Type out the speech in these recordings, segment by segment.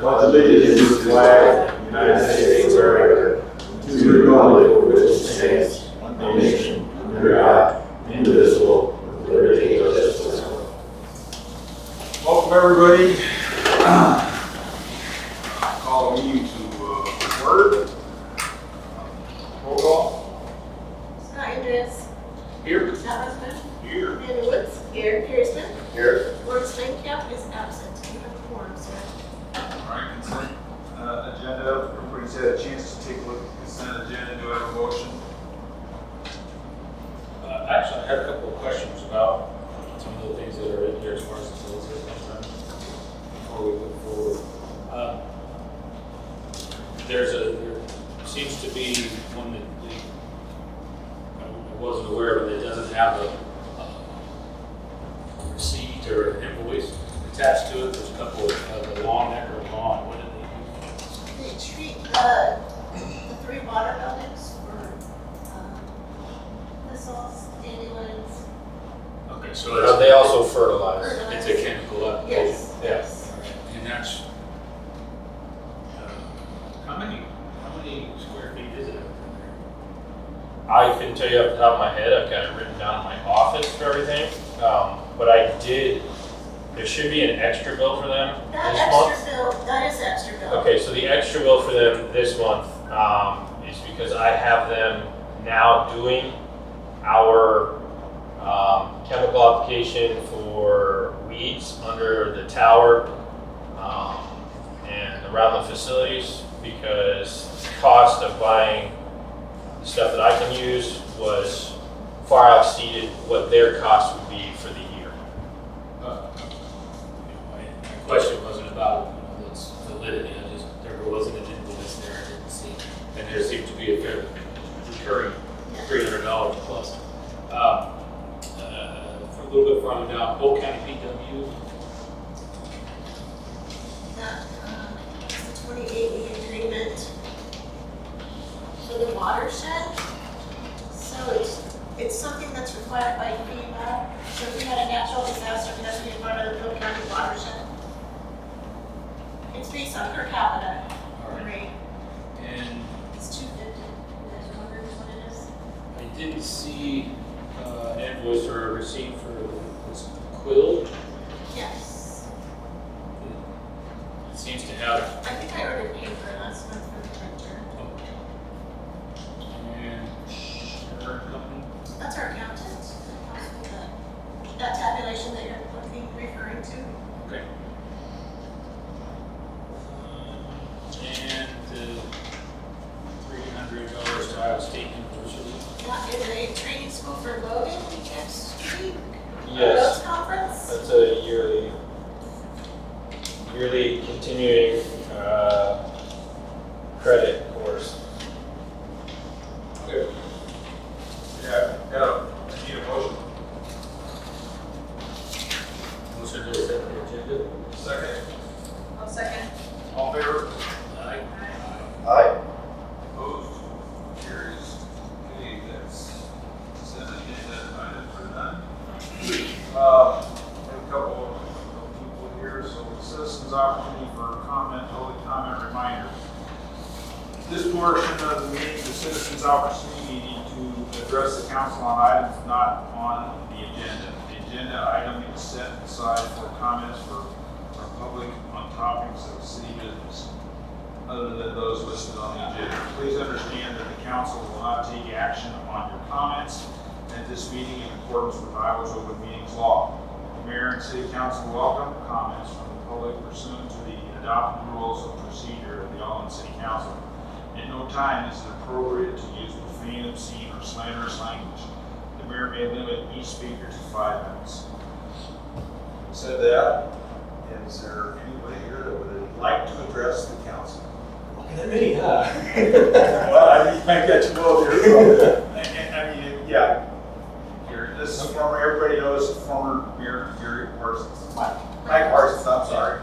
pledge allegiance to the flag of the United States of America, to the republic for which it stands, one nation, under God, indivisible, with liberty and justice for all. Welcome everybody. Call the meeting to order. Roll call. Scott Andreas. Here. Scott Husband. Here. Amanda Woods. Here. Gary Smith. Here. Lord Stankamp is absent. You have a quorum, sir. All right, consent agenda. Everybody's had a chance to take a look at the consent agenda. Do I have a motion? Actually, I had a couple of questions about some of the things that are in here as far as the bills are concerned before we move forward. There seems to be one that I wasn't aware of that doesn't have a receipt or an invoice attached to it. There's a couple of the long neck or long. What did they use? They treat the 3 water buildings for missiles, dandelions. Okay, so They also fertilize. it's a chemical application. Yes. Yes. And that's, how many square feet is it up there? I couldn't tell you off the top of my head. I've got it written down in my office for everything. But there should be an extra bill for them That is extra bill. Okay, so the extra bill for them this month is because I have them now doing our chemical application for weeds under the tower and around the facilities, because the cost of buying the stuff that I can use was far exceeded what their cost would be for the year. My question wasn't about its validity. There wasn't an invoice there. I didn't see, and there seemed to be a fair recurring $300 plus. For a little bit farther down, Polk County PW. That's the 28-week agreement for the watershed. So it's something that's required by FEMA. So if we had a natural disaster, we have to be a part of the Polk County watershed. It's based on per capita rate. And It's $250. You guys are wondering what it is? I didn't see an invoice or a receipt for this quill. Yes. It seems to have, I think I ordered paper last month for the printer. and her company. That's our accountant. That tabulation that you're referring to. Okay. And $300 to Iowa State University. That is a training school for Logan next week. Yes. Rhodes Conference. That's a yearly continuing credit course. Okay. Yeah, I need a motion. Motion to accept the agenda. Second. I'll second. All in favor? Aye. Aye. Opposed? Carries. Okay, that's consent agenda item for done. We have a couple of people here, so citizens' opportunity for comment, public comment reminder. This portion of the meeting, the citizens' opportunity to address the council on items not on the agenda. The agenda item is set aside for comments for our public on topics of city business, other than those listed on the agenda. Please understand that the council will not take action on your comments at this meeting in accordance with Iowa's open meetings law. The mayor and city council welcome comments from the public pursuant to the adopted rules of procedure of the Alleman City Council. At no time is it appropriate to use profane, obscene, or slanderous language. The mayor may limit each speaker to 5 minutes. Said that, is there anybody here that would like to address the council? Looking at me, huh? Well, I got you both here. I mean, yeah. Here, this is former, everybody knows former Mayor Gary Parsons. Mike Parsons, I'm sorry.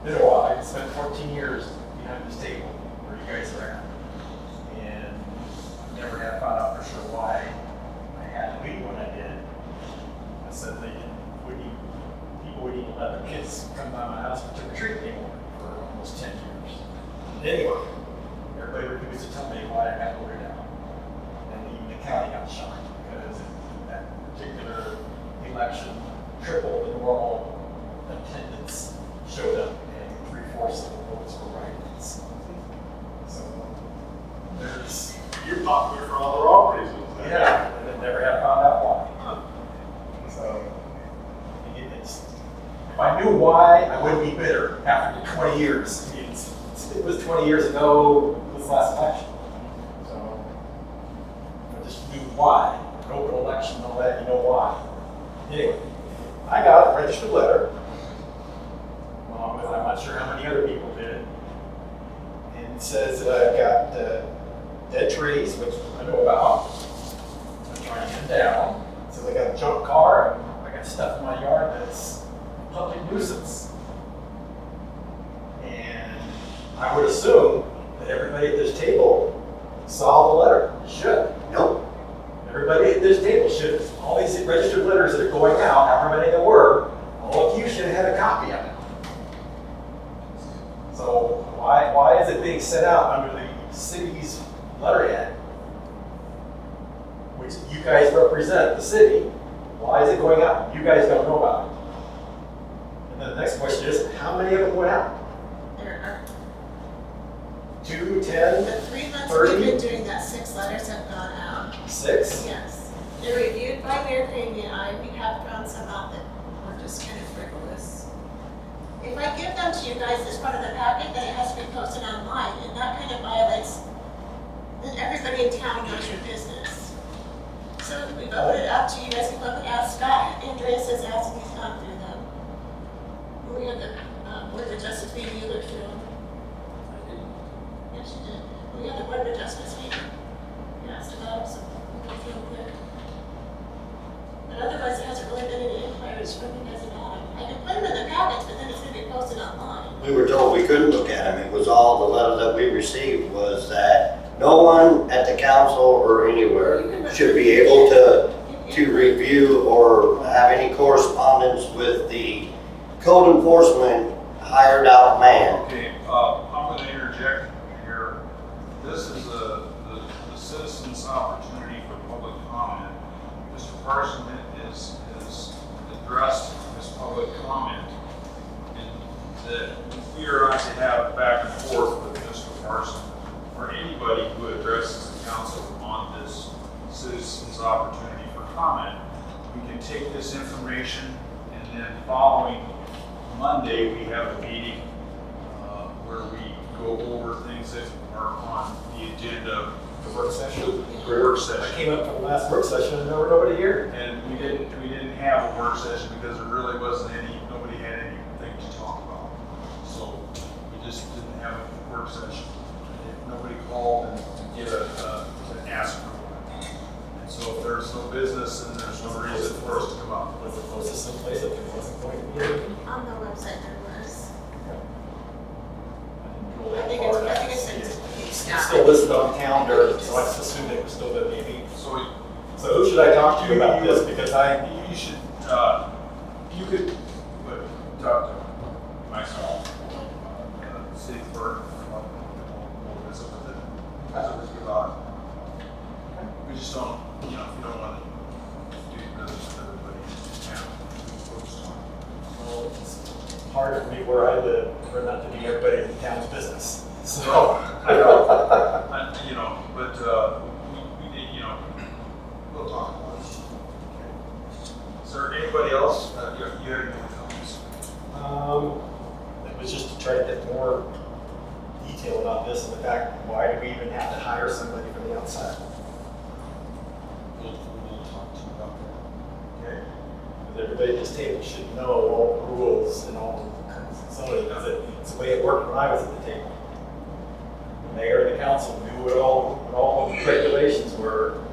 Been a while. I spent 14 years behind this table where you guys are at. And never had found out for sure why I had to leave when I did. I said people wouldn't even let their kids come by my house for trick or treat anymore for almost 10 years. Anyway, everybody refused to tell me why I got voted out. And even the county got shocked because that particular election tripled the normal attendance showed up and 3/4 of the votes were write-ins. So there's, You're popular for all the wrong reasons. yeah, and they never have found out why. So if I knew why, I wouldn't be bitter after 20 years. I mean, it was 20 years ago, this last election. So I just knew why. An open election, all that, you know why. Anyway, I got a registered letter, along with I'm not sure how many other people did. And it says that I've got dead trees, which I know about. I'm trying to get them down. It says I got a junk car, and I got stuff in my yard that's public nuisance. And I would assume that everybody at this table saw the letter. Should. Nope. Everybody at this table should. All these registered letters that are going out, however many there were, all of you should have had a copy of it. So why is it being sent out under the city's letterhead, which you guys represent the city? Why is it going out? You guys don't know about it. And then the next question is, how many of them went out? There are, 2, 10, the 3 months 30? we've been doing that, 6 letters have gone out. 6? Yes. They're reviewed by Mayor Crane and I. We have found some out that were just kind of frivolous. If I give them to you guys as part of the packet, then it has to be posted online, and that kind of violates, then everybody in town knows your business. So we voted it up to you guys, can look and ask Scott, Andreas has asked, he's gone through them. We had the, Board of Adjustments meeting the other two. Yes, you did. We had the Board of Adjustments meeting. You asked about it, so we went through them quick. But otherwise, it hasn't really been any inquiries from you guys about it. I can put them in the packets, but then it's gonna be posted online. We were told we couldn't look at them. It was all, the letter that we received was that no one at the council or anywhere should be able to review or have any correspondence with the code enforcement hired out man. Okay, I'm going to interject here. This is the citizen's opportunity for public comment. Mr. Parson is addressed this public comment, and that we are not to have back and forth with Mr. Parson or anybody who addresses the council on this citizen's opportunity for comment. We can take this information, and then following Monday, we have a meeting where we go over things that are on the agenda. The work session. The work I session. came up from the last work session and there were nobody here. And we didn't have a work session because there really wasn't nobody had anything to talk about. So we just didn't have a work session. Nobody called and to get to ask for one. And so if there's no business, then there's no reason for us to come up. Was it posted someplace that there wasn't going to be a meeting? On the website there was. I I think it's It's still listed on the calendar, so I just assumed it was still going to be a meeting. So So who should I talk to about this? Because you should, you could talk to myself, city clerk, we'll visit with it, visit with you about it. We just don't, if you don't want to do business with everybody in town, we'll just talk. well, it's hard for me where I live for not to be everybody in the town's business. So, I know, but, we did, we'll talk about it. Is there anybody else, you had any comments? it was just to try to get more detail about this and the fact, why do we even have to hire somebody from the outside? We'll talk to you about that. Okay. Because everybody at this table should know all the rules and all the zoning. It's the way it worked when I was at the table. The mayor and the council knew what all the regulations were,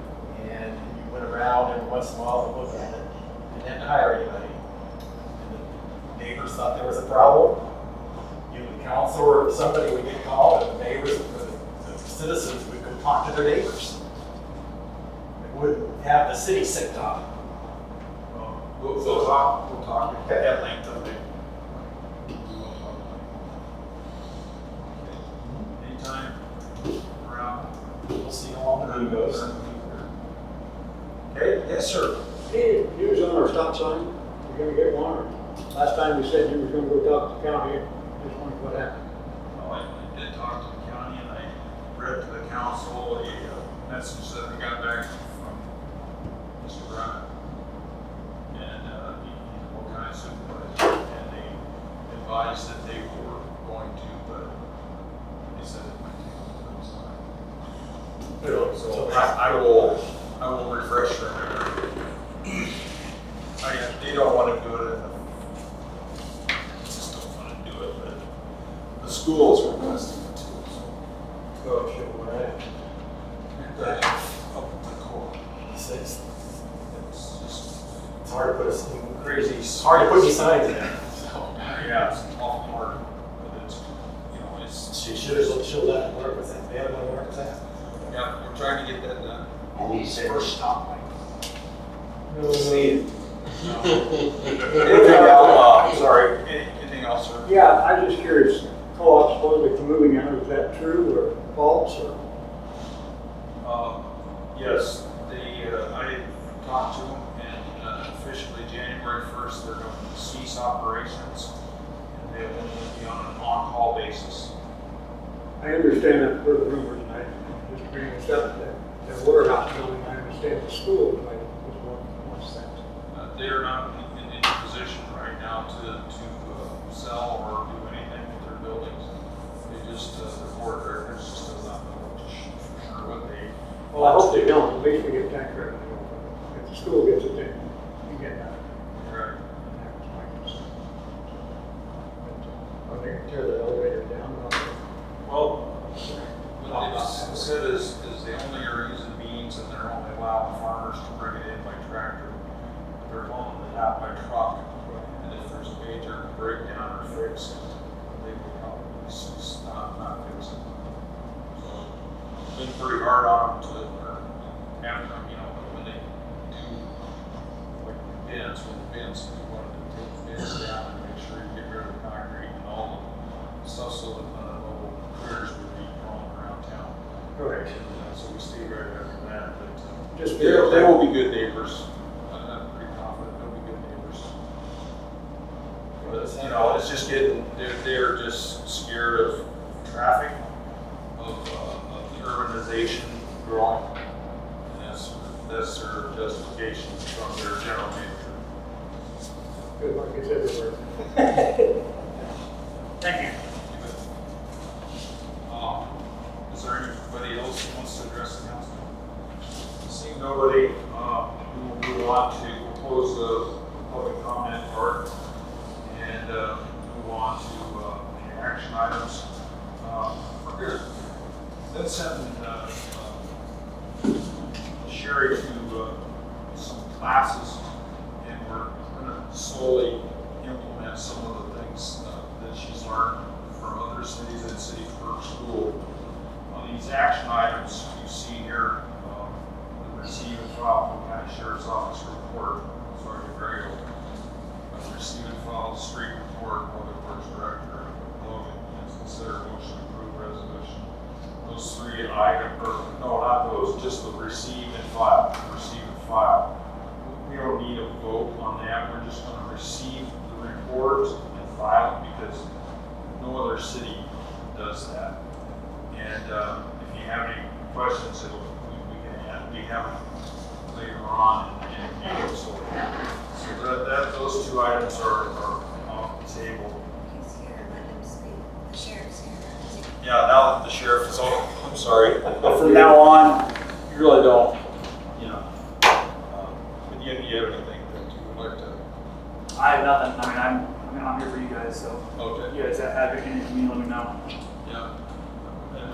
and you went around every once in a while to look at it, and didn't have to hire anybody. And the neighbors thought there was a problem. You, the council, or somebody would get called, and the neighbors, the citizens would go talk to their neighbors. It wouldn't have the city sick on. We'll talk at length of it. stop sign? You're gonna get one, or last time you said you were gonna go talk to the county, just wondering what happened. Well, I did talk to the county and I read to the council a message that we got back from Mr. Brown. And he's a full county supervisor, and they advised that they were going to, but they said it might take a little time. So I will refresh their memory. They don't want to do it, just don't want to do it, but the school's requesting it too, so. Go, shit, where at? Up at the core. It's It's just, hard to put some crazy, it's hard to put any signs in there. So, yeah, it's awful hard, but it's, it's, she should have let it work with that. They haven't let it work with that. yeah, we're trying to get that done. And he said, First stop line. Anything else? I'm sorry, anything else, sir? Yeah, I'm just curious, co-op supposedly moving out, is that true or false, or? Yes, I talked to them, and officially January 1st, they're going to cease operations, and they will only be on an on-call basis. I understand that for the rumors, and I just bringing this up, that the warehouse building, I understand the school, but was one sense. They are not in any position right now to sell or do anything with their buildings. They just, the board of directors just does not know for sure what they. Well, I hope they don't, at least we get tax revenue. If the school gets it, then you get that. Right. That was my concern. Are they gonna tear the elevator down? Well, what they've said is they only are using beams and they're only allowing farmers to bring it in by tractor. They're willing to have by truck, and if there's a major breakdown or fix, they will probably not fix it. So, it's been pretty hard on them to, after, when they do, like bins, when the bins, we wanted to take the bins down and make sure you get rid of the concrete and all the stuff so that none of the little critters would be crawling around town. Correct. So we stay right after that, but Just they will be good neighbors. I'm pretty confident they'll be good neighbors. But, it's just they're just scared of traffic, of the urbanization growing. And that's their justification from their general manager. Good luck, it's everywhere. Thank you. Is there anybody else who wants to address the council? Seeing nobody, we will move on to close the public comment part and move on to the action items. We're good. Then send Sherry to some classes, and we're going to slowly implement some of the things that she's learned from other cities and City First School. On these action items you see here, the receive and file from County Sheriff's Office report. Sorry, very old. Receive and file street report, Public Works Director, Logan, and consider motion to approve resolution. Those three items, or no, not those, just the receive and file. Receive and file. We don't need a vote on that. We're just going to receive the report and file it because no other city does that. And if you have any questions, we can have them later on in meetings. So those two items are off the table. He's here, let him speak. The sheriff's here. Yeah, now that the sheriff is on, I'm sorry. But from now on, you really don't, but you have anything that you would like to? I have nothing. I'm here for you guys, so Okay. if you guys have anything, let me know. Yeah. And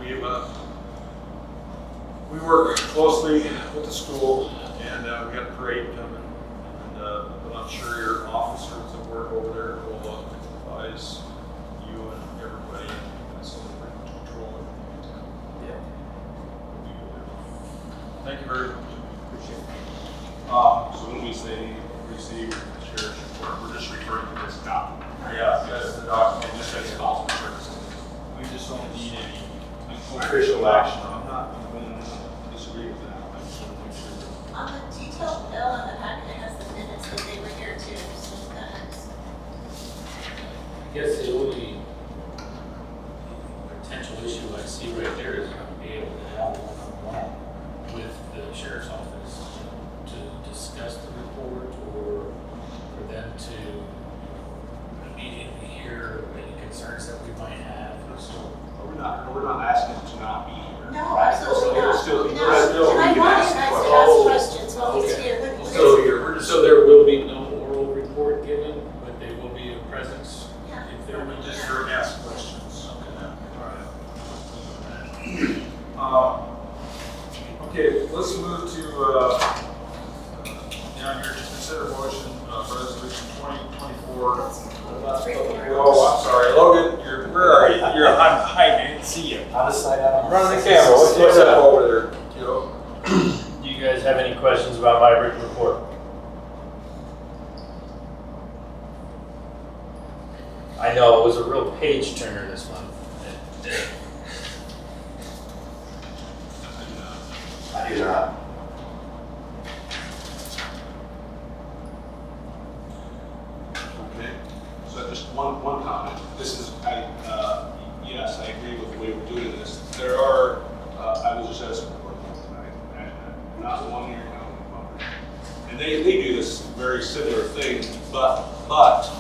we work closely with the school, and we got a parade coming. But I'm sure your officers that work over there will advise you and everybody, and so they can control everything. Yeah. Thank you very much. Appreciate it. So when we say receive the sheriff's report, we're just referring to this document. Yeah, that's the document, just as calls for services. We just don't need any official action. I'm not going to disagree with that. I just want to make sure. On the detailed bill in the packet, it has the minutes that they were here I guess the only potential issue I see right there is going to be able to have one-on-one with the sheriff's office to discuss the report, or for them to immediately hear any concerns that we might have. So, We're not asking to not be here. No, absolutely not. Still, No. still, And I we can want you ask guys to ask Oh, questions while he's okay. here. So there will be no oral report given, but there will be a presence Yeah. if there We will just be. heard ask questions. Okay, let's move to, down here to consider motion, resolution 2024. Oh, I'm sorry, Logan, where are you? I'm hiding, I didn't see you. Out of sight, out I'm running the camera, what's up over there, Joe? Do you guys have any questions about my written report? I know it was a real page turner this month. I do not. Okay, so just one comment. This is, yes, I agree with the way we're doing this. There are, I was just asking for tonight, and not one year, and they do this very similar thing, but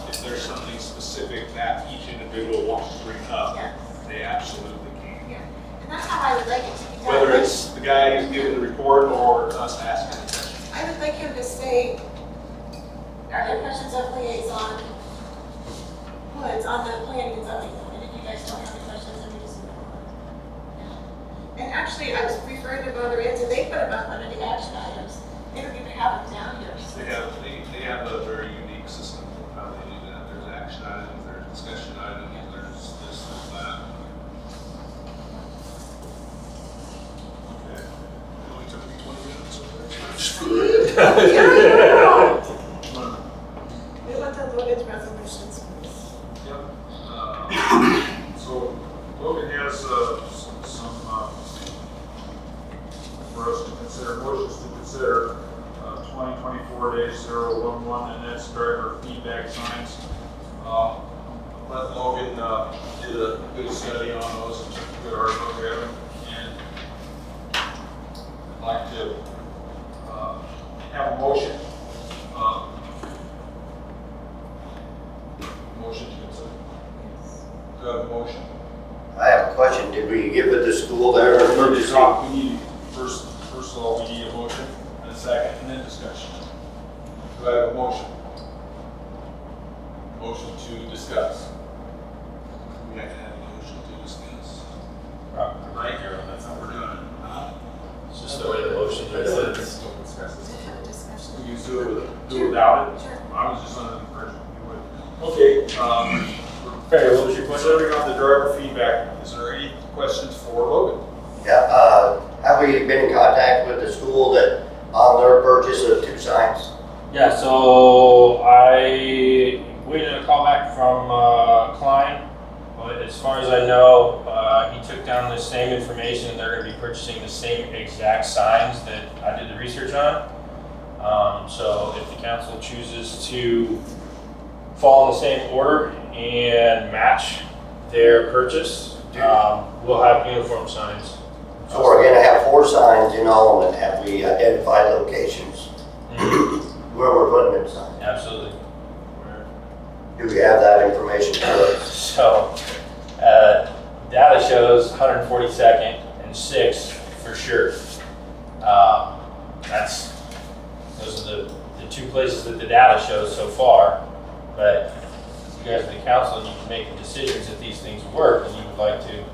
if there's something specific that each individual wants to bring up, Yeah. they absolutely can. Yeah. And that's how I would like it to be done. Whether it's the guy who's giving the report or us asking the question. I would like him to say, are there questions of liaison? Well, it's on the planning and zoning, and if you guys don't have any questions, then we just move on. Yeah. And actually, I was referring to Mother Eds, and they put them up under the action items. They don't even have them down here. So They have a very unique system of how they do that. There's action items, there's discussion items, there's this, there's that. Okay. It only took me 20 minutes over there. Yeah, we want the Logan's resolutions. Yep. So Logan has some for us to consider, motions to consider 2024-011, and that's driver feedback signs. Let Logan did a good study on those and took a good hard look at them. And I'd like to have a motion. Motion to consider. Do I have a motion? I have a question. Did we get with the school there? We need, first of all, we need a motion and a second, and then discussion. Do I have a motion? Motion to discuss. We have to have a motion to discuss. Right, Carol, that's how we're doing it. It's just the way the motions are said. Let's go discuss To this. have a discussion. We can do it without it? Sure. I was just under the impression you would. Okay, Barry, what was your question? considering on the driver feedback, is there any questions for Logan? Yeah, have we been in contact with the school that on their purchase of 2 signs? Yeah, so I waited a call back from Klein, but as far as I know, he took down the same information. They're going to be purchasing the same exact signs that I did the research on. So if the council chooses to fall in the same order and match their purchase, we'll have uniform signs. So we're gonna have 4 signs in Alleman. Have we identified locations where we're putting them signs? Absolutely. Do we have that information for us? So, data shows 142nd and 6th for sure. Those are the 2 places that the data shows so far. But you guys, the council, you can make decisions if these things work and you would like to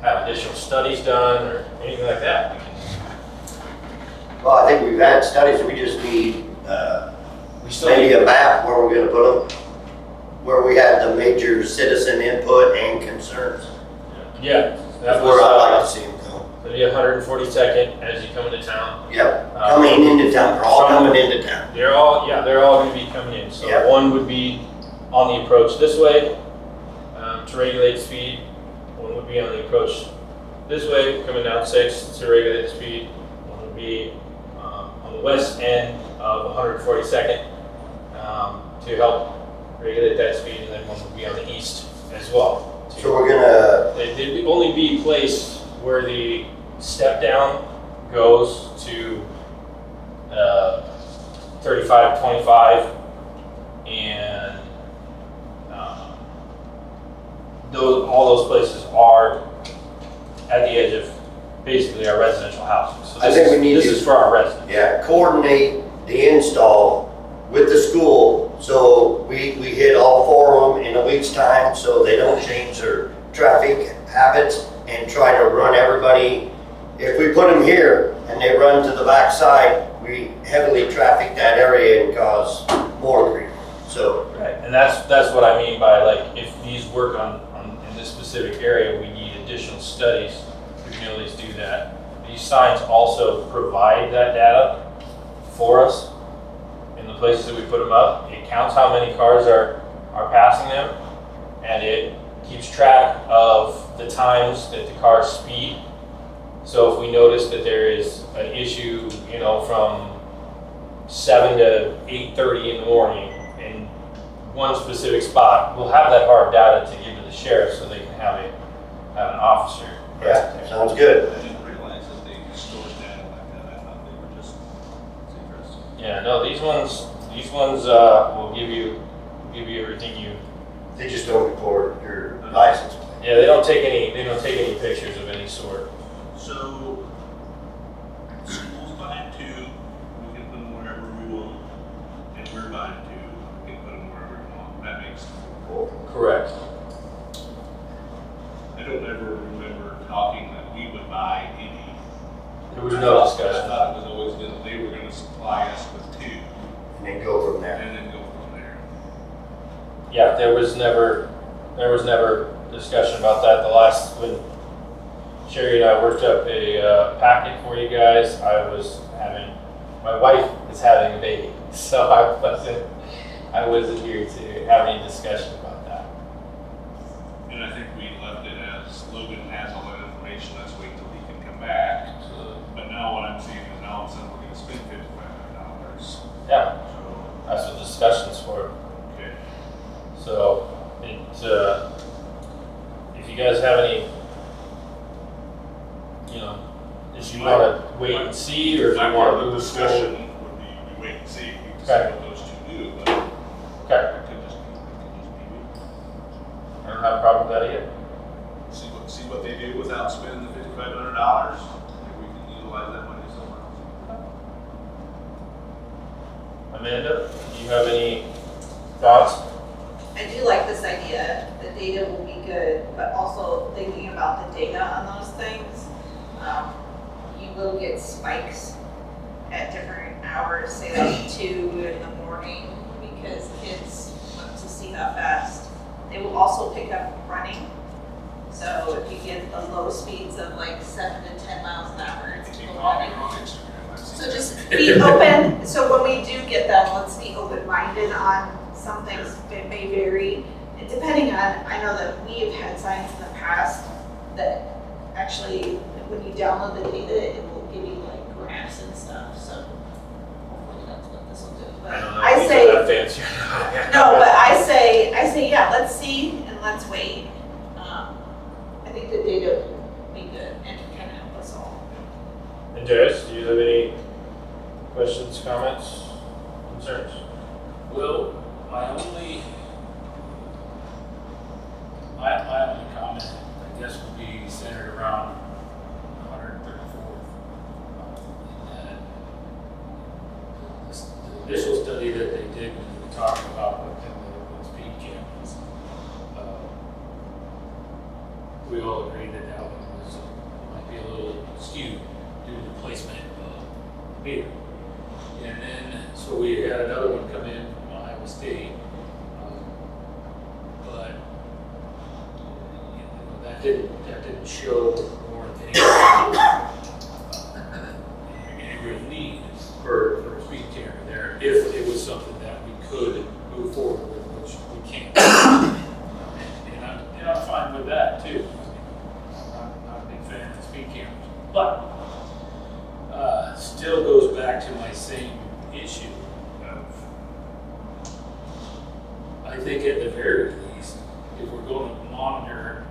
have additional studies done or anything like that. Well, I think we've had studies. We just need We still maybe need, a map where we're gonna put them, where we have the major citizen input and concerns. yeah, that That's where I'd like to was see them go. it'll be 142nd as you come into town. Yep, coming into town, they're all coming into town. They're all going to be coming in. So Yeah. one would be on the approach this way to regulate speed. One would be on the approach this way, coming down 6th to regulate the speed. One would be on the west end of 142nd to help regulate that speed, and then one would be on the east as well. So we're gonna, They'd only be placed where the step down goes to 35, 25, and all those places are at the edge of basically our residential housing. So I think we need this to- is for our residents. yeah, coordinate the install with the school, so we hit all 4 of them in a week's time, so they don't change their traffic habits and try to run everybody. If we put them here and they run to the back side, we heavily traffic that area and cause more grief. So, Right, and that's what I mean by, like, if these work on in this specific area, we need additional studies. We can always do that. These signs also provide that data for us in the places that we put them up. It counts how many cars are passing them, and it keeps track of the times that the cars speed. So if we notice that there is an issue, from 7 to 8:30 in the morning in one specific spot, we'll have that hard data to give to the sheriff so they can have an officer. yeah, sounds good. I didn't realize that they stored data like that. I thought they were just, it's interesting. Yeah, no, these ones will give you everything you. They just don't record your license plate. Yeah, they don't take any pictures of any sort. So, schools buying 2, we can put them wherever we want, and we're buying 2, we can put them wherever we want. That makes sense. Correct. I don't ever remember talking that we would buy any. There was no I discussion. thought it was always they were gonna supply us with 2, And then go from there. and then go from there. Yeah, there was never discussion about that. When Sherry and I worked up a packet for you guys, my wife was having a baby, so I wasn't here to have any discussion about that. And I think we left it as Logan has all that information, let's wait till he can come back. But now what I'm seeing is now all of a sudden we're gonna spend $5,500. Yeah, So, that's what the discussion's for. okay. So, if you guys have any, if you want to wait and see, or if you My want part to of the move discussion forward. would be, we wait and see, we can see Okay. what those 2 do, but Okay, it could just be I don't have a problem with that either. see what they do without spending the $5,500. Maybe we can utilize that money somewhere else. Amanda, do you have any thoughts? I do like this idea. The data will be good, but also thinking about the data on those things. You will get spikes at different hours, say like 2 in the morning, because kids want to see how fast. They will also pick up running. So if you get the low speeds of like 7 to 10 miles an hour, it's Keep people walking running. on Instagram. I've seen So that. just be open, so when we do get them, let's be open-minded on some things that may vary. And depending on, I know that we've had signs in the past that actually, when you download the data, it will give you like graphs and stuff, so hopefully that's what this will do. But I don't know I if these say, are that fancy. no, but I say, yeah, let's see and let's wait. I think the data will be good and kind of help us all. And Jess, do you have any questions, comments, concerns? Well, my only comment, I guess, would be centered around 134th. The initial study that they did when we were talking about putting the speed cameras, we all agreed that that one might be a little skewed due to the placement of the meter. And then, so we had another one come in from Iowa State, but that didn't show more than any real need for a speed camera there, if it was something that we could move forward with, which we can't. And I'm fine with that too. I'm not a big fan of speed cameras, but still goes back to my same issue of I think at the very least, if we're going to monitor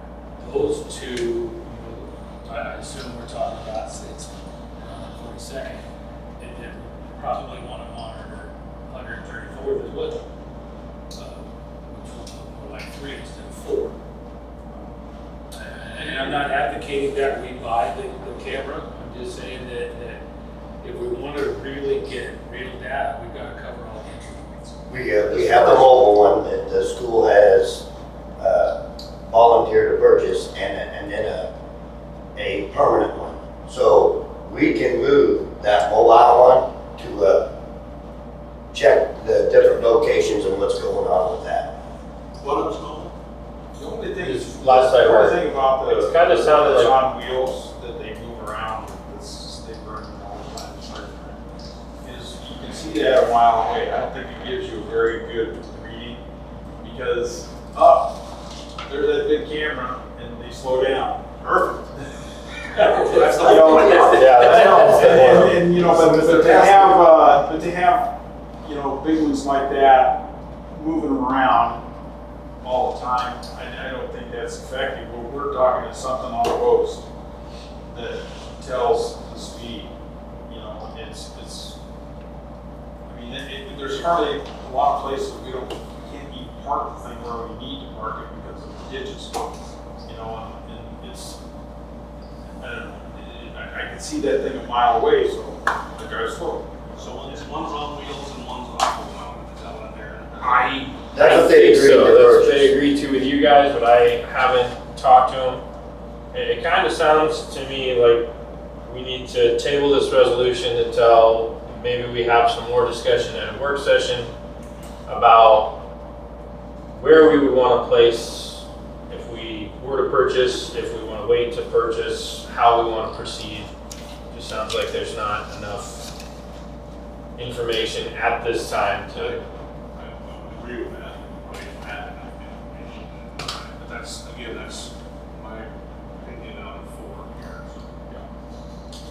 those two, I assume we're talking about 42nd, and then probably want to monitor 134th as well, which will look more like 3 instead of 4. And I'm not advocating that we buy the camera. I'm just saying that if we want to really get real data, we've got to cover all the entry points. We have the mobile one that the school has volunteered to purchase, and then a permanent one. So we can move that mobile one to check the different locations and what's going on with that. What else going? The only thing It's last I heard. The only thing about the. It's kinda sounded it's like- on wheels that they move around, they burn all the time, is you can see that a mile away. I don't think it gives you a very good reading, because there's that big camera and they slow down. Perfect. That's the You know, whole point. Yeah, that's and you know, but to have, you know, big ones like that moving around all the time, I don't think that's effective. What we're talking is something on the post that tells the speed. You know, it's. I mean, there's hardly a lot of places we can't even park the thing where we need to park it because of the ditches. You know, and it's. I don't know. I can see that thing a mile away, so the guy's slow. So one's on wheels and one's off of them, is that what they're? That's I what they think agreed so. to That's what purchase. they agreed to with you guys, but I haven't talked to them. It kind of sounds to me like we need to table this resolution until maybe we have some more discussion at a work session about where we would want to place if we were to purchase, if we want to wait to purchase, how we want to proceed. Just sounds like there's not enough information at this time to. I agree with that. But that's, again, that's my opinion on 4 here.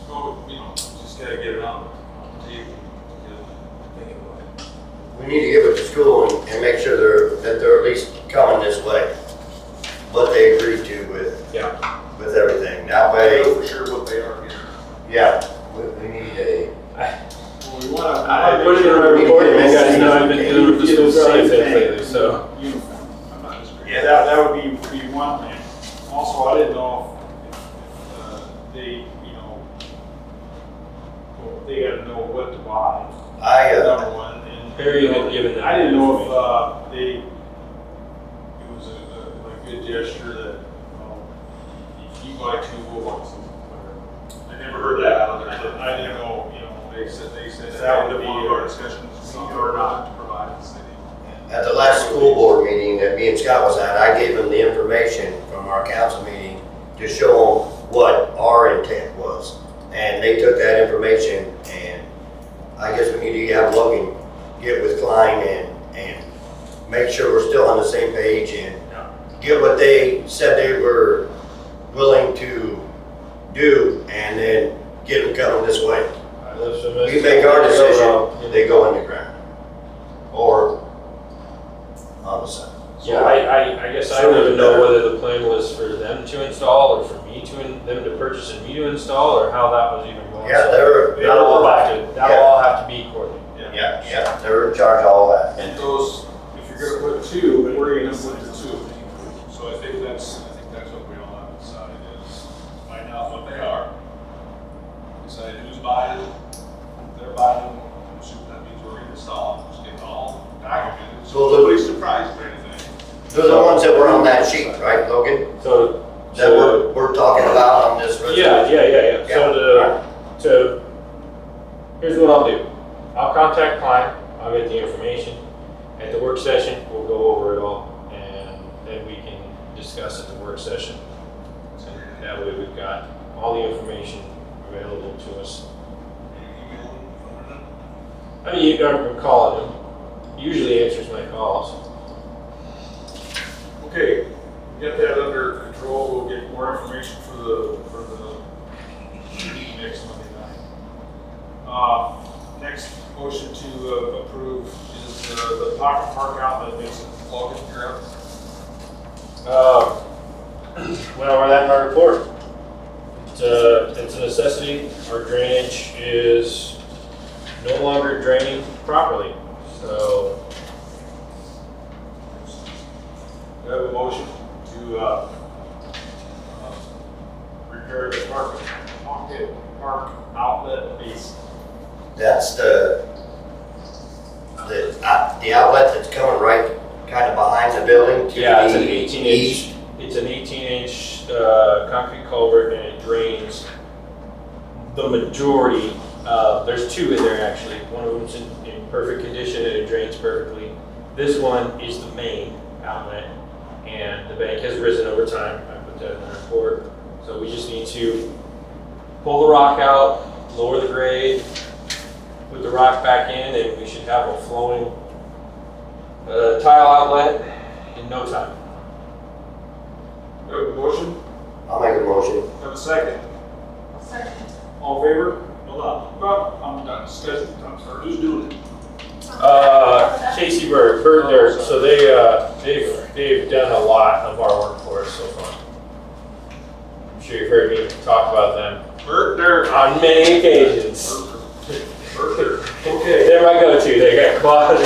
So, you know, just gotta get it on the table. Think about it. We need to give it to school and make sure that they're at least coming this way. What they agreed to with everything. That I way, know for sure what they are here. yeah, we need a. Well, we wanna. I put it in my report, you guys know I've been dealing with the school science lately, so. Uniform. I'm not disagreeing. Yeah, that would be one thing. Also, I didn't know if they, you know, well, they gotta know what to buy. Number one, and. Perry had given them I didn't know information. if it was a good gesture that, if you buy 2, we'll buy 2. I never heard that out of there. I didn't know, you know, they said Is that that would be. one of our discussions, something or not to provide the city? At the last school board meeting that me and Scott was at, I gave them the information from our council meeting to show them what our intent was. And they took that information, and I guess we need to have Logan get with Klein and make sure we're still on the same page and get what they said they were willing to do, and then get them coming this way. We make our decision, they go in the ground. Or on the side. Yeah, I guess I don't even know whether the plan was for them to install or for me them to purchase and me to install, or how that was even going. Yeah, So that'll all have to be coordinated. Yeah, they're in charge of all that. And those, if you're gonna put 2, where are you gonna put the 2? So I think that's what we all have to decide is find out what they are. Decide who's buying them, they're buying them, I'm assuming that means we're gonna install them, just get it all documented. So So the- nobody's surprised or anything. Those are the ones that were on that sheet, right, Logan? So, That we're talking about on this resolution? yeah. Yeah. So here's what I'll do. I'll contact Klein, I'll get the information. At the work session, we'll go over it all, and then we can discuss at the work session. And that way we've got all the information available to us. You email them, phone them. I mean, I'm calling him. He usually answers my calls. Okay, get that under control, we'll get more information for the meeting next Monday night. Next motion to approve is the pocket park outlet makes it Logan, you're up. Went over that in my report. It's a necessity. Our drainage is no longer draining properly. So, Do I have a motion to repair the park outlet base? That's the outlet that's coming right kind of behind the building to yeah, it's an the 18 east. inch. It's an 18-inch concrete culvert, and it drains the majority. There's two in there actually. One of them's in perfect condition and it drains perfectly. This one is the main outlet, and the bank has risen over time. I put that in the report. So we just need to pull the rock out, lower the grade, put the rock back in, and we should have a flowing tile outlet in no time. Do I have a motion? I'll make a motion. Have a second? Second. All in favor? Hold on. Well, I'm done. Discussion. I'm sorry. Who's doing it? Casey Bird Dirt. So they've done a lot of our work for us so far. I'm sure you've heard me talk about them Bert there. on many occasions. Okay. They're my go-to. They got quality.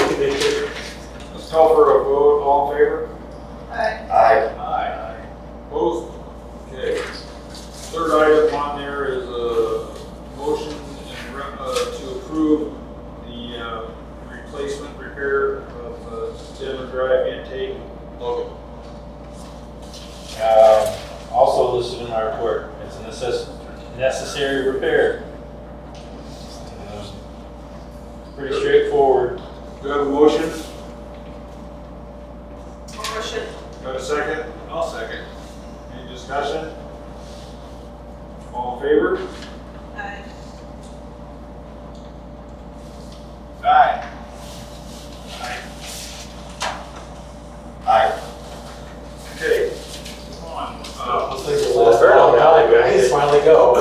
Let's call for a vote. All in favor? Aye. Aye. Aye. Opposed? Okay. Third item on there is a motion to approve the replacement repair of Denver Drive intake. Logan. Also listed in my report, it's a necessary repair. Pretty straightforward. Do you have a motion? Motion. Do I have a second? I'll second. Any discussion? All in favor? Aye. Aye. Aye. Okay. Come on. Looks like the Well, last Vern round, Valley guy. guys finally go.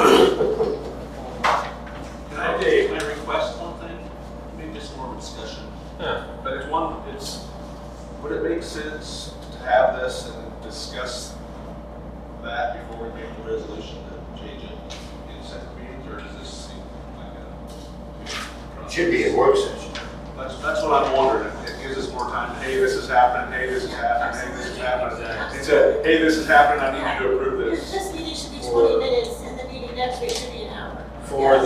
Can I request one thing? Maybe just more of a discussion. Huh. But would it make sense to have this and discuss that before we make the resolution to change it in second meetings, or does this seem like a? Should be a work session. That's what I'm wondering. It gives us more time. Hey, this is happening. Hey, this is happening. Hey, this is happening. It's a, hey, this is happening. I need you to approve this. This meeting should be 20 minutes, and the meeting next week should be an hour. For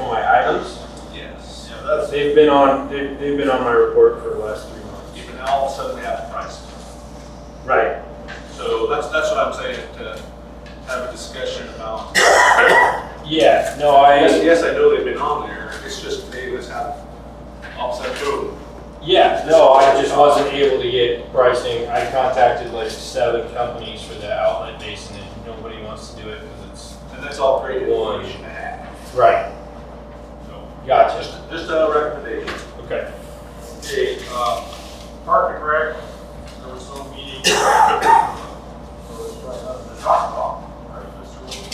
my items, Yes. Yeah, that's. they've been on my report for the last 3 months. Even now, all of a sudden, we have the price. Right. So that's what I'm saying, to have a discussion about. Yeah. No, Yes, I know they've been on there. It's just they just have all of a sudden boom. Yeah, no, I just wasn't able to get pricing. I contacted like 7 companies for the outlet basin, and nobody wants to do it because And that's all great information to have. it's right. So Gotcha. just a recommendation. Okay. Okay, Park and Rec, there was no meeting. So there's probably nothing to talk about, right, Mr. Wilson?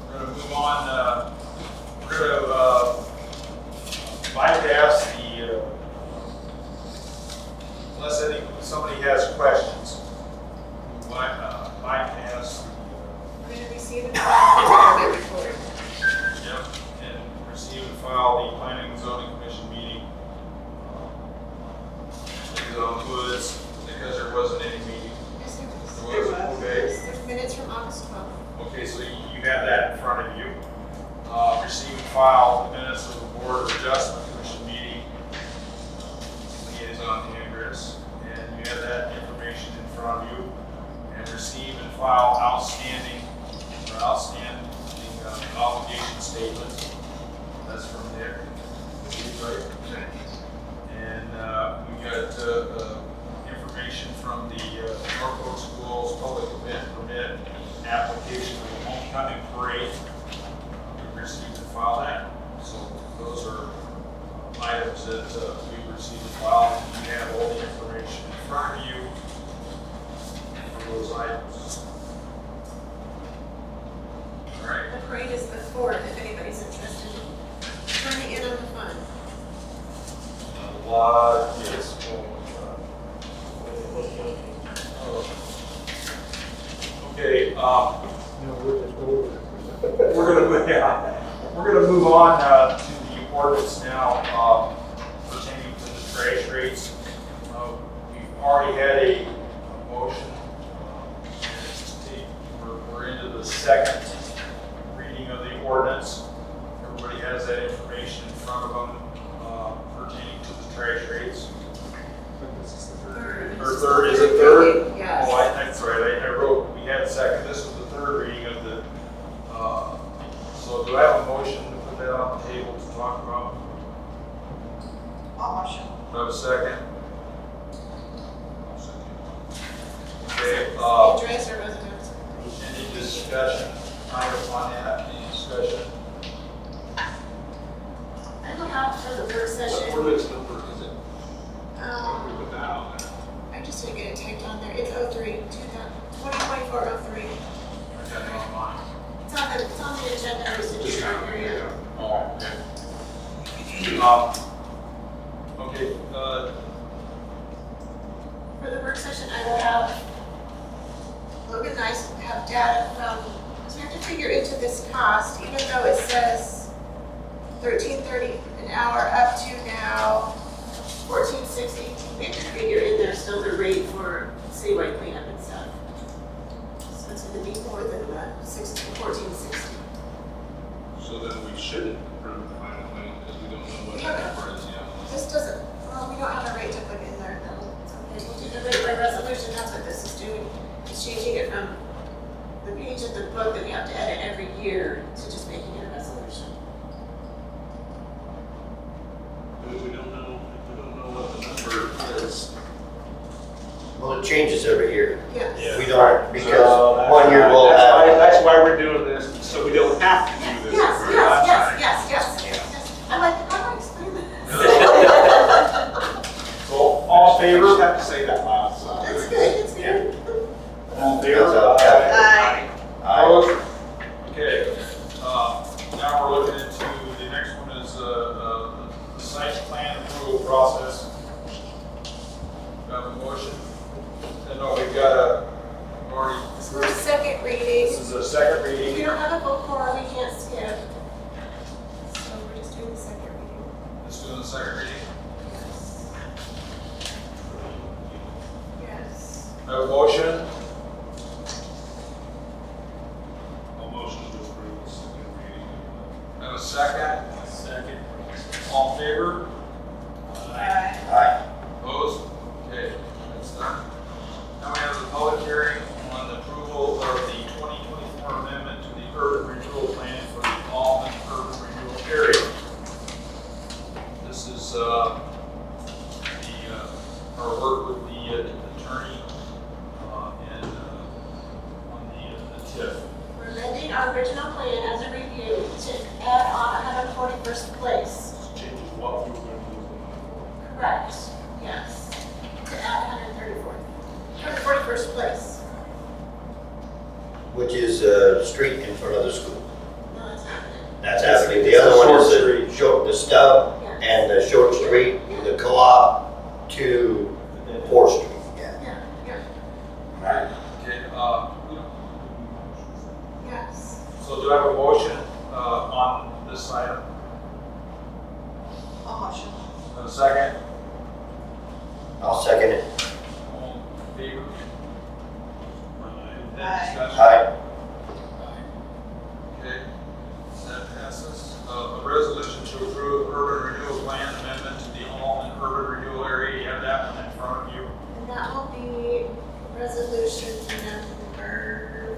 We're gonna move on, we're gonna bypass the, unless somebody has questions. Bypass We're going to receive and file the report. Yep, and receive and file the planning and zoning commission meeting. Woods, because there wasn't any meeting. Yes, there There was. was, okay. There's minutes from August 12th. Okay, so you have that in front of you. Receive and file the minutes of the Board of Adjustment Commission meeting. Liaison Andress, and you have that information in front of you. And receive and file outstanding obligation statements. That's from there. Right? And we got information from the Norfolk Schools Public Event Permit application for the homecoming parade. We received and filed that. So those are items that we received and filed. You have all the information in front of you for those items. All right. The parade is the 4th, if anybody's interested in turning in on the fun. A lot Yes. Okay, No, we're just over it. we're gonna move on to the ordinance now pertaining to the trash rates. We've already had a motion. We're into the second reading of the ordinance. Everybody has that information in front of them pertaining to the trash rates. Or third, is it third? Yes. Oh, that's right, I wrote, we had a second, this was the third reading of the, so do I have a motion to put that on the table to talk about? I'll motion. Do I have a second? Okay, Address or residence? any discussion, item on that, any discussion? I don't have for the work What session. ordinance number is it? Why don't we put that on there? I just didn't get it typed on there. It's 03, 2024 03. I got it on mine. It's on the agenda. I was just trying to read it. Oh, okay. Okay, For the work session, I will have Logan and I have data from, because we have to figure into this cost, even though it says $13.30 an hour up to now $14.60. We have to figure in there still the rate for citywide cleanup and stuff. So it's going to be more than the $14.60. So then we shouldn't approve the final plan because we don't know what Yeah. that number is yet. This doesn't, well, we don't have a rate to put in there, though. It's okay. We'll do the rate by resolution. That's what this is doing. It's changing it from the page of the book that we have to edit every year to just making it a resolution. But if we don't know what the number is. Well, it changes every year. Yes. We don't, because So that's 1 year why- we'll have. That's why we're doing this, so we don't have to do this. Yes. I'm like, how do I explain this? so all in You just favor? have to say that loud, so. It's good, it's good. All in favor? That's how- Aye. Opposed? Okay, now we're looking into, the next one is, the site plan approval process. Got a motion? No, we've got already, This is our second reading. this is a second If reading. we don't have a full quorum, we can't skip. So we're just doing the second reading. Let's do the second reading. Yes. I have a motion, A motion to approve the second reading. I have a second. Second. All in favor? Aye. Aye. Opposed? Okay, that's done. Now we have the public hearing on the approval of the 2024 amendment to the urban renewal plan for the Alleman urban renewal area. This is our work with the attorney and on the TIF. We're amending our original plan as a review to add on 141st place. This changes what we were going to do with the money Correct. Yes. To add 141st place. Which is a street in front of the school. No, that's happening. That's It's- happening. it's The other the one short is street. the short, the stub Yes. and the short street, the co-op to 4th Street. Yeah. Yeah. Okay, Yes. so do I have a motion on this item? I'll motion. Have a second? I'll second it. All in favor? Any Aye. discussion? Aye. Okay, that passes. A resolution to approve urban renewal plan amendment to the Alleman urban renewal area. You have that one in front of you. And that will be resolution number,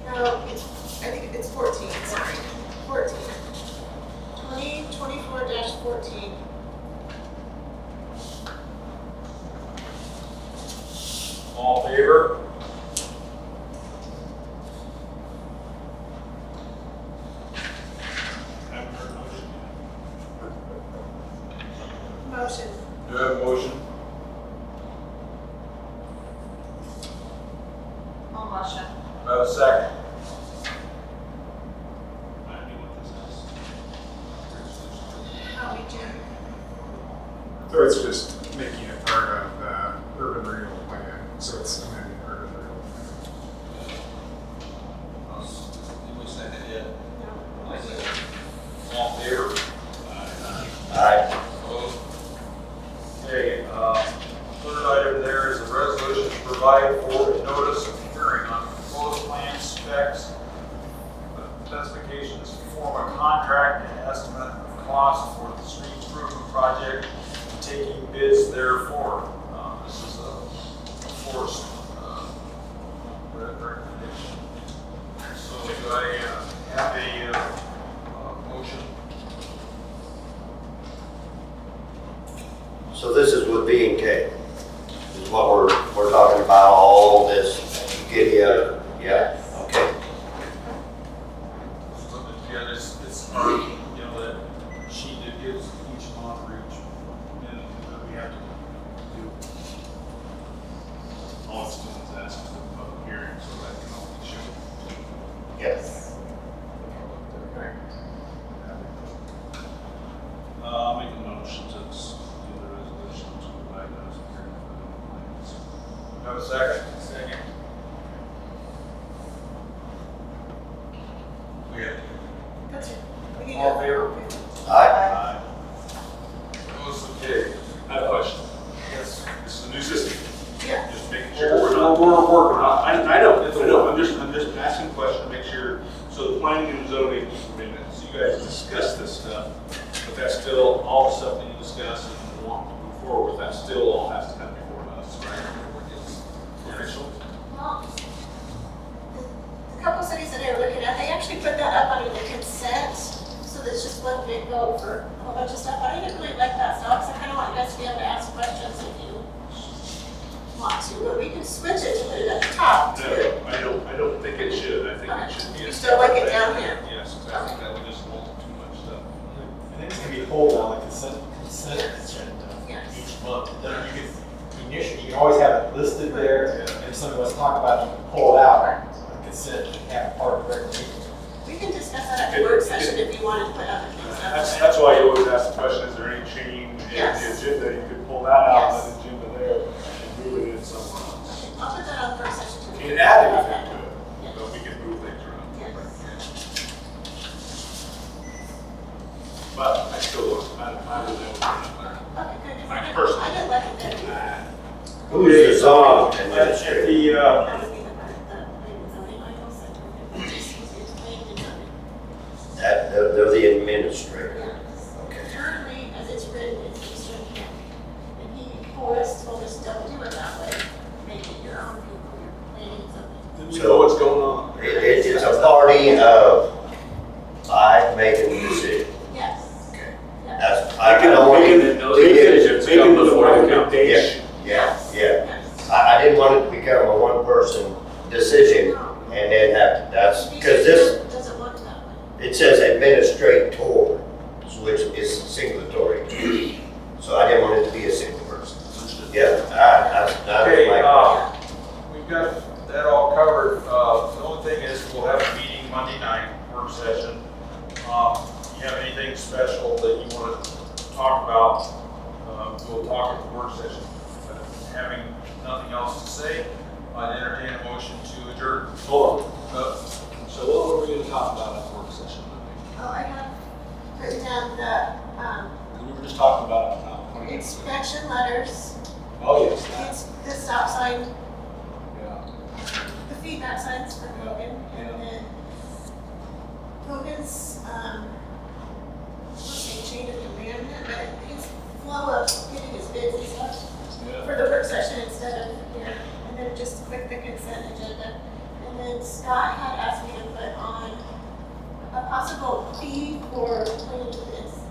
no, I think it's 14, sorry. 14. 2024-14. All in favor? Haven't heard a motion yet. Motion. Do I have a motion? I'll motion. Do I have a second? Remind me what this is. How we do. So it's just making it part of the urban renewal plan, so it's amending the urban renewal plan. Anybody second yet? All in favor? Aye. Opposed? Okay, third item there is a resolution to provide for a notice of hearing on proposed plan specs, specifications, form a contract and estimate of cost for the street improvement project, and taking bids therefore. This is a forced recommendation. So do I have a motion? So this is with B and K, is what we're talking about, all this giddy up, yeah, okay. So yeah, it's our, you know, that sheet that gives each month for each, and that we have to do. All it's doing is asking for the public hearing, so that can all be shown. Yes. I'll make a motion to do the resolution to provide notice of hearing for the plans. Have a second? Second. We have, That's it. We need all in to- favor? Aye. Opposed? Okay. I have a question. Yes. This is a new system, Yeah. just making sure we're not. We're working on I know, I'm just asking a question to make sure, so the planning and zoning amendments, you guys discussed this stuff, but that's still, all the stuff that you discussed and want to move forward with, that still all has to come before us, right? Before it gets official. Well, the couple cities that I were looking at, they actually put that up under the consent, so there's just one big vote for a whole bunch of stuff. I didn't really like that stuff, because I kind of want you guys to be able to ask questions if you want to, but we can switch it to put it at the top too. No, I don't think it should, I think it should be. You a still like it separate down thing. here? Yes, exactly, that we just want too much stuff. And it's gonna be pulled on the consent agenda Yes. each month. Then you can always have it listed there, and if somebody wants to talk about it, you can pull it out on consent, and have it part of the regular meeting. We can discuss that at the work session if you wanted to put other things up. That's why you always ask the question, is there any change in Yes. the agenda? You could pull that out, Yes. that agenda there, and move it in somewhere else. I'll put that on the work session. You can add anything to it, but we can move things around. Yes. But I still look, I would know what's on there. Okay, good. Like personally. I didn't like it then. Who's the zone At administrator? the, That would be the part that the zoning Michael said, we could just use it plain and zoning. They're the administrator. Yes. Okay. Currently, as it's written, it's Eastern County. And Forrest told us, don't do it that way. Make it your own people, your planning and zoning. Do we know what's going on? It's a party of five making the decision. Yes. Okay. Yeah. That's, I don't want And to. then those decisions come before the council. Yeah, yeah. Yes. I didn't want it to become a one-person decision No. and then have to, that's, because this, Doesn't work that way. it says administrator, which is singletary. So I didn't want it to be a single person. Yeah, that was okay, my. we've got that all covered. The only thing is we'll have a meeting Monday night, work session. You have anything special that you want to talk about? We'll talk at the work session. Having nothing else to say, I'd entertain a motion to adjourn. Hold on. So what were we gonna talk about at the work session? Oh, I have written down the, We were just talking about, inspection letters, oh, yes, it's the stop sign, yeah. the feedback signs for Hogan, Yeah. and then Hogan's, let's say chain of command, but his flow of getting his bids and stuff for the work session instead of here, and then just click the consent agenda. And then Scott had asked me to put on a possible fee for planning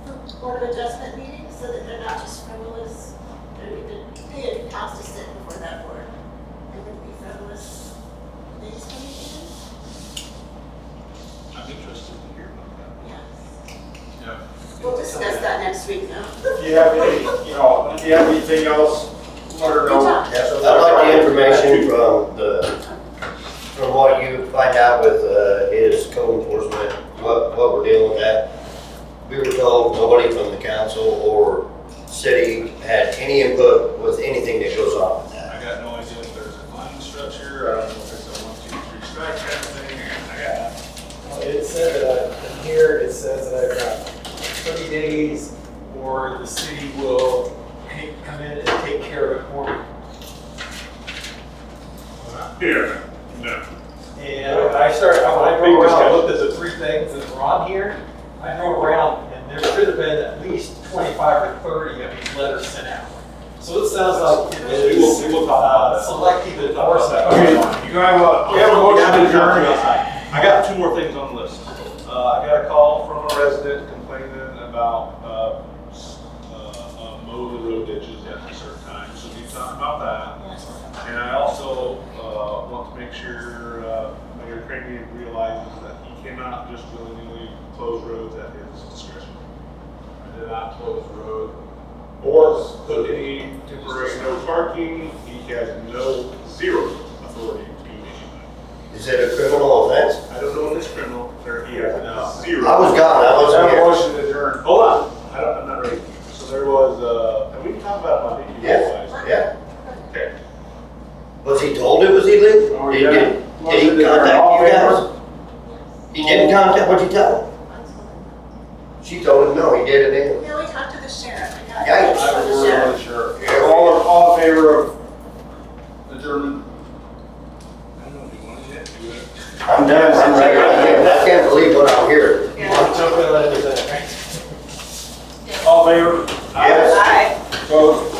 the Board of Adjustment meetings, so that they're not just frivolous, that we could pay a house to sit before that board. It wouldn't be frivolous things coming in. I'm interested to hear about that. Yes. Yeah. We'll discuss that next week though. If you have any, if you have anything else, let her know. Good job. Yeah, I'd like the information from what you find out with his code enforcement, what we're dealing with that. We were told nobody from the council or city had any input with anything that goes on with that. I got no idea if there's a fine structure, I don't know if it's a 1, 2, 3 strike kind of thing, I got It said that, in here, it says that I've got 30 days or the city will come in and take care of it for me. Here, no. And when I drove around, I looked at the three things that were on here. I drove around and there should have been at least 25 or 30 of these letters sent out. So it sounds like it is We will talk about that. selective enforcement. Okay, you have a motion to adjourn. Yeah. I got 2 more things on the list. I got a call from a resident complaining about, mow the road ditches at a certain time, so we talked about that. And I also, want to make sure, Mayor Cranky realizes that he cannot just willy-nilly close roads at his discretion. I did not close the road or put any temporary no parking. He has zero authority to do anything. Is it a criminal offense? I don't know if it's criminal, or he has zero. I was gone, I wasn't here. Motion to adjourn. Hold on, I'm not ready. So there was, and we can talk about it Monday. Yeah. Okay. Was he told it was illegal? Did he contact you guys? He didn't contact, what'd you tell him? She told him no, he did it anyway. No, we talked to the sheriff. I got Yikes. it from the sheriff. Sure. All in favor of adjournment? I don't know, do you want to yet? Do it. I'm done, I'm ready. I can't believe what I'm hearing. All in favor? Yes. Bye. Opposed?